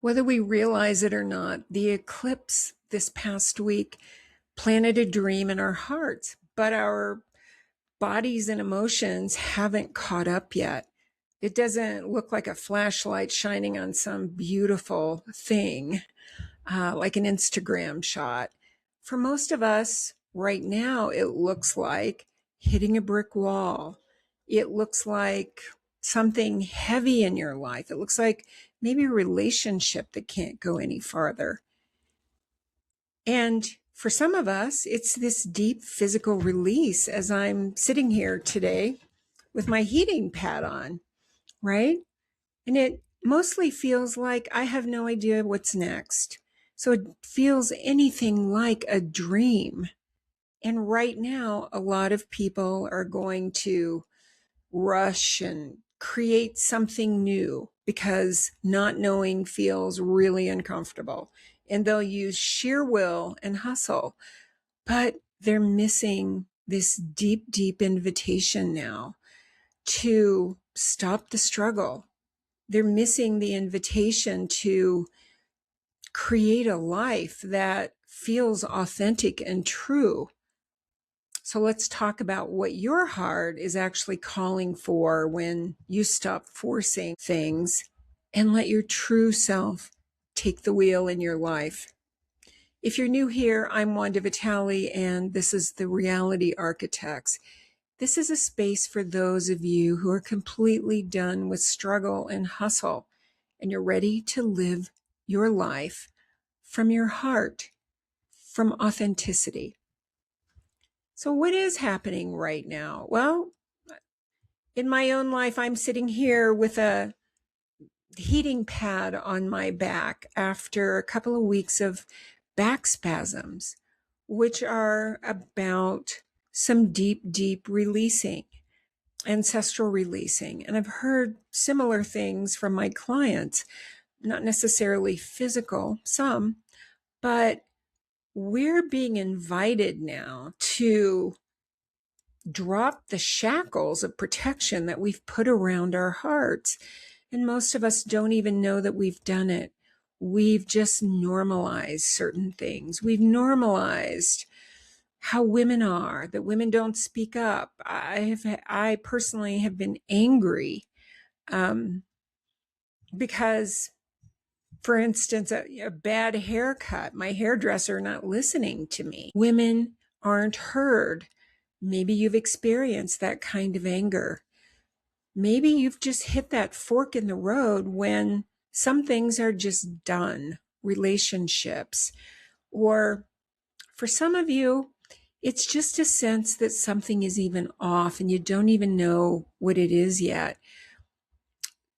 Whether we realize it or not, the eclipse this past week planted a dream in our hearts, but our bodies and emotions haven't caught up yet. It doesn't look like a flashlight shining on some beautiful thing, like an Instagram shot. For most of us right now, it looks like hitting a brick wall. It looks like something heavy in your life. It looks like maybe a relationship that can't go any farther. And for some of us, it's this deep physical release as I'm sitting here today with my heating pad on, right? And it mostly feels like I have no idea what's next. So it feels anything like a dream. And right now, a lot of people are going to rush and create something new because not knowing feels really uncomfortable. And they'll use sheer will and hustle, but they're missing this deep, deep invitation now to stop the struggle. They're missing the invitation to create a life that feels authentic and true. So let's talk about what your heart is actually calling for when you stop forcing things and let your true self take the wheel in your life. If you're new here, I'm Wanda Vitale, and this is the Reality Architects. This is a space for those of you who are completely done with struggle and hustle, and you're ready to live your life from your heart, from authenticity. So what is happening right now? Well, in my own life, I'm sitting here with a heating pad on my back after a couple of weeks of back spasms, which are about some deep, deep releasing, ancestral releasing. And I've heard similar things from my clients, not necessarily physical, some, but we're being invited now to drop the shackles of protection that we've put around our hearts. And most of us don't even know that we've done it. We've just normalized certain things. We've normalized how women are, that women don't speak up. I personally have been angry because, for instance, a bad haircut, my hairdresser not listening to me. Women aren't heard. Maybe you've experienced that kind of anger. Maybe you've just hit that fork in the road when some things are just done, relationships, or for some of you, it's just a sense that something is even off and you don't even know what it is yet.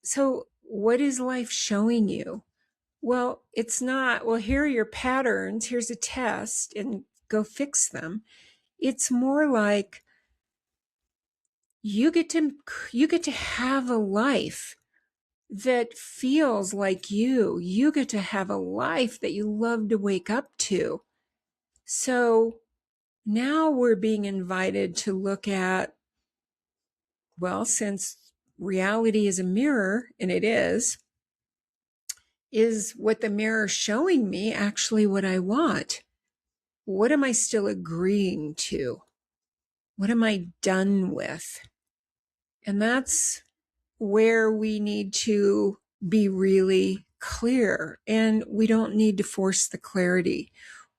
So what is life showing you? Well, it's not, well, here are your patterns, here's a test, and go fix them. It's more like you get to have a life that feels like you. You get to have a life that you love to wake up to. So now we're being invited to look at, well, since reality is a mirror, and it is what the mirror showing me actually what I want? What am I still agreeing to? What am I done with? And that's where we need to be really clear. And we don't need to force the clarity.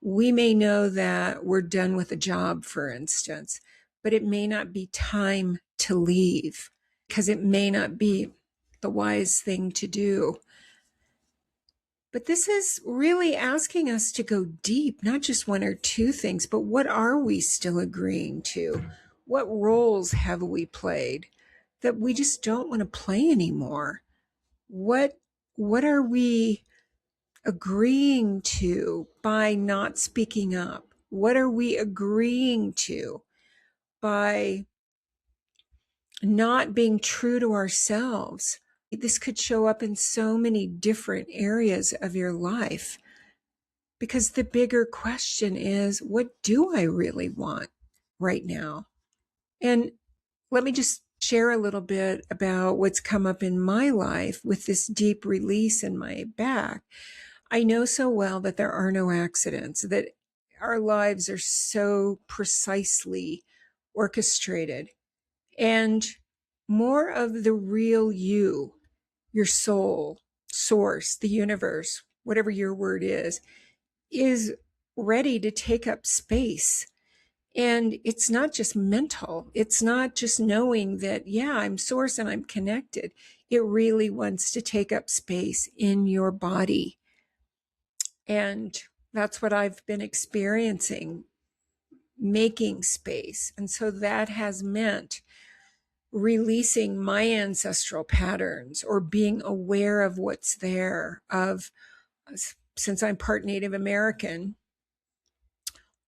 We may know that we're done with a job, for instance, but it may not be time to leave because it may not be the wise thing to do. But this is really asking us to go deep, not just one or two things, but what are we still agreeing to? What roles have we played that we just don't want to play anymore? What are we agreeing to by not speaking up? What are we agreeing to by not being true to ourselves? This could show up in so many different areas of your life because the bigger question is, what do I really want right now? And let me just share a little bit about what's come up in my life with this deep release in my back. I know so well that there are no accidents, that our lives are so precisely orchestrated, and more of the real you, your soul, source, the universe, whatever your word is ready to take up space. And it's not just mental. It's not just knowing that, yeah, I'm source and I'm connected. It really wants to take up space in your body. And that's what I've been experiencing, making space. And so that has meant releasing my ancestral patterns, or being aware of what's there, of, since I'm part Native American,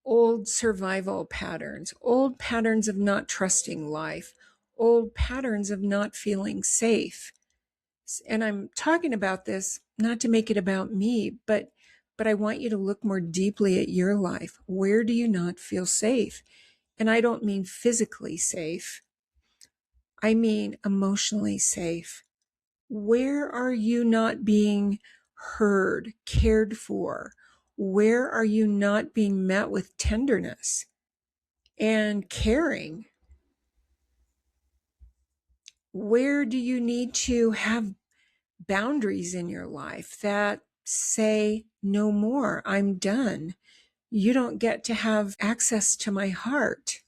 old survival patterns, old patterns of not trusting life, old patterns of not feeling safe. And I'm talking about this not to make it about me, but I want you to look more deeply at your life. Where do you not feel safe? And I don't mean physically safe. I mean emotionally safe. Where are you not being heard, cared for? Where are you not being met with tenderness and caring? Where do you need to have boundaries in your life that say, no more, I'm done. You don't get to have access to my heart?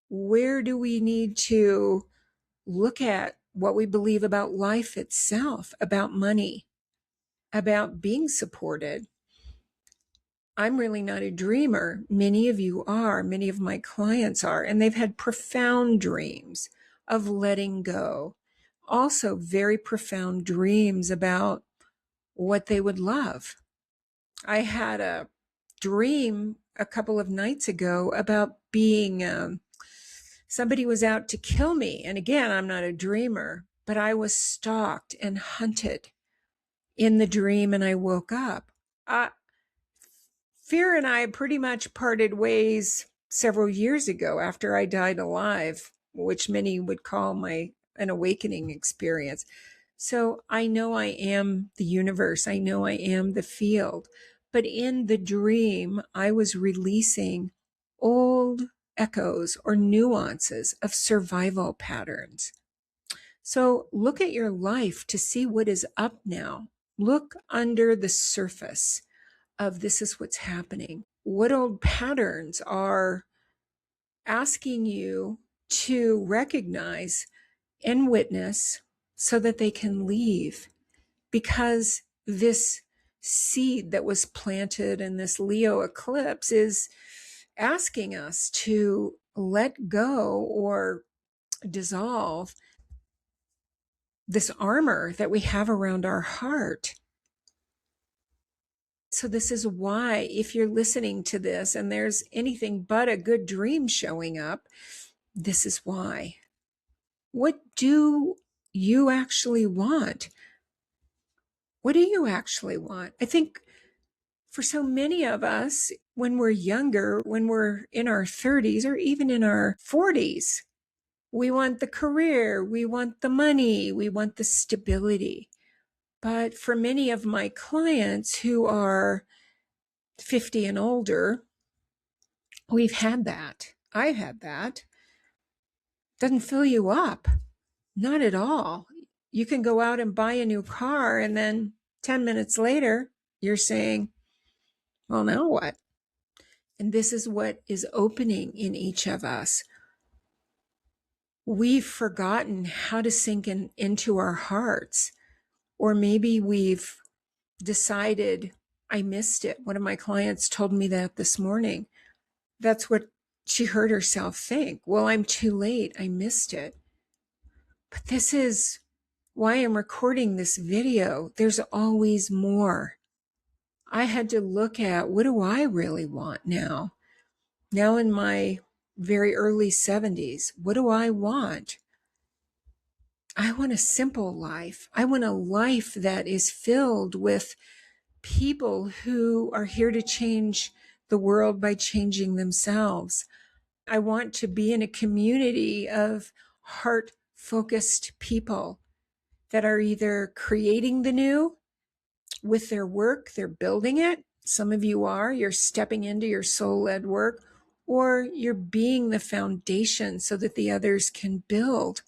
Where do we need to look at what we believe about life itself, about money, about being supported? I'm really not a dreamer. Many of you are, many of my clients are, and they've had profound dreams of letting go. Also, very profound dreams about what they would love. I had a dream a couple of nights ago about being, somebody was out to kill me. And again, I'm not a dreamer, but I was stalked and hunted in the dream, and I woke up. Fear and I pretty much parted ways several years ago after I died alive, which many would call an awakening experience. So I know I am the universe. I know I am the field. But in the dream, I was releasing old echoes or nuances of survival patterns. So look at your life to see what is up now. Look under the surface of this is what's happening. What old patterns are asking you to recognize and witness so that they can leave? Because this seed that was planted in this Leo eclipse is asking us to let go or dissolve this armor that we have around our heart. So this is why, if you're listening to this and there's anything but a good dream showing up, this is why. What do you actually want? What do you actually want? I think for so many of us, when we're younger, when we're in our 30s or even in our 40s, we want the career, we want the money, we want the stability. But for many of my clients who are 50 and older, we've had that. I've had that. Doesn't fill you up. Not at all. You can go out and buy a new car, and then 10 minutes later, you're saying, well, now what? And this is what is opening in each of us. We've forgotten how to sink into our hearts, or maybe we've decided, I missed it. One of my clients told me that this morning. That's what she heard herself think. Well, I'm too late. I missed it. But this is why I'm recording this video. There's always more. I had to look at, what do I really want now? Now in my very early 70s, what do I want? I want a simple life. I want a life that is filled with people who are here to change the world by changing themselves. I want to be in a community of heart-focused people that are either creating the new with their work, they're building it. Some of you are, you're stepping into your soul-led work, or you're being the foundation so that the others can build.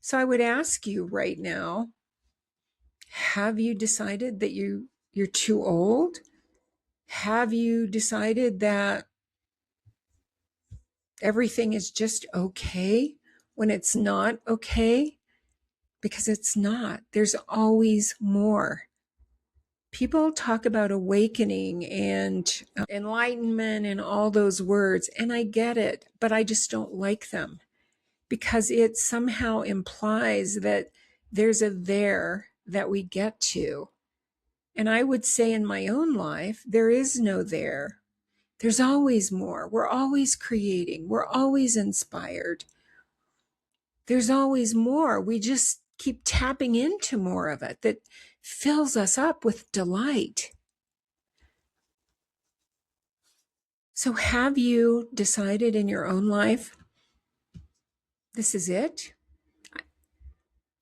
So I would ask you right now, have you decided that you're too old? Have you decided that everything is just okay when it's not okay? Because it's not. There's always more. People talk about awakening and enlightenment and all those words, and I get it, but I just don't like them because it somehow implies that there's a there that we get to. And I would say in my own life, there is no there. There's always more. We're always creating. We're always inspired. There's always more. We just keep tapping into more of it that fills us up with delight. So have you decided in your own life, this is it?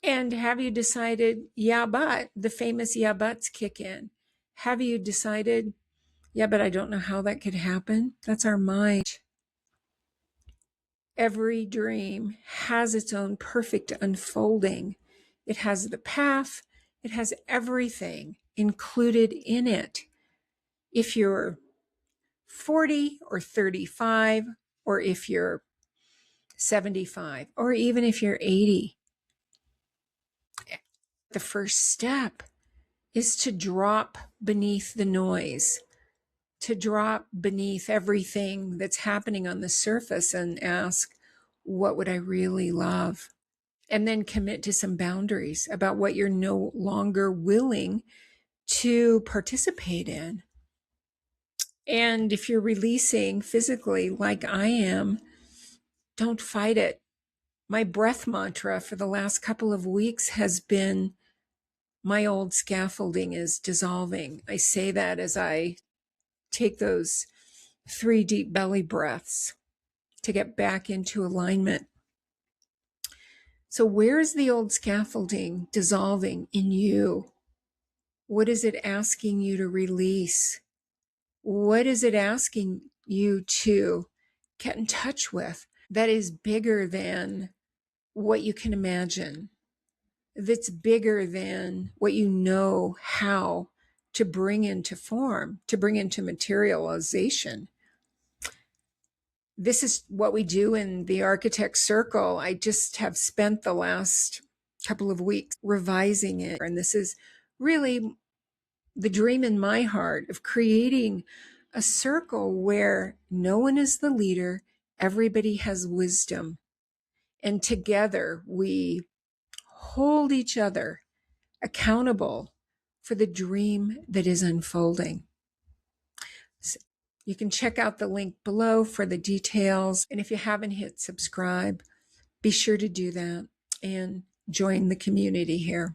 And have you decided, yeah, but the famous yeah, buts kick in? Have you decided, yeah, but I don't know how that could happen? That's our mind. Every dream has its own perfect unfolding. It has the path. It has everything included in it. If you're 40 or 35, or if you're 75, or even if you're 80, the first step is to drop beneath the noise, to drop beneath everything that's happening on the surface and ask, what would I really love? And then commit to some boundaries about what you're no longer willing to participate in. And if you're releasing physically like I am, don't fight it. My breath mantra for the last couple of weeks has been, my old scaffolding is dissolving. I say that as I take those 3 deep belly breaths to get back into alignment. So where is the old scaffolding dissolving in you? What is it asking you to release? What is it asking you to get in touch with that is bigger than what you can imagine? That's bigger than what you know how to bring into form, to bring into materialization. This is what we do in the Architect Circle. I just have spent the last couple of weeks revising it. And this is really the dream in my heart of creating a circle where no one is the leader, everybody has wisdom. And together we hold each other accountable for the dream that is unfolding. So you can check out the link below for the details. And if you haven't hit subscribe, be sure to do that and join the community here.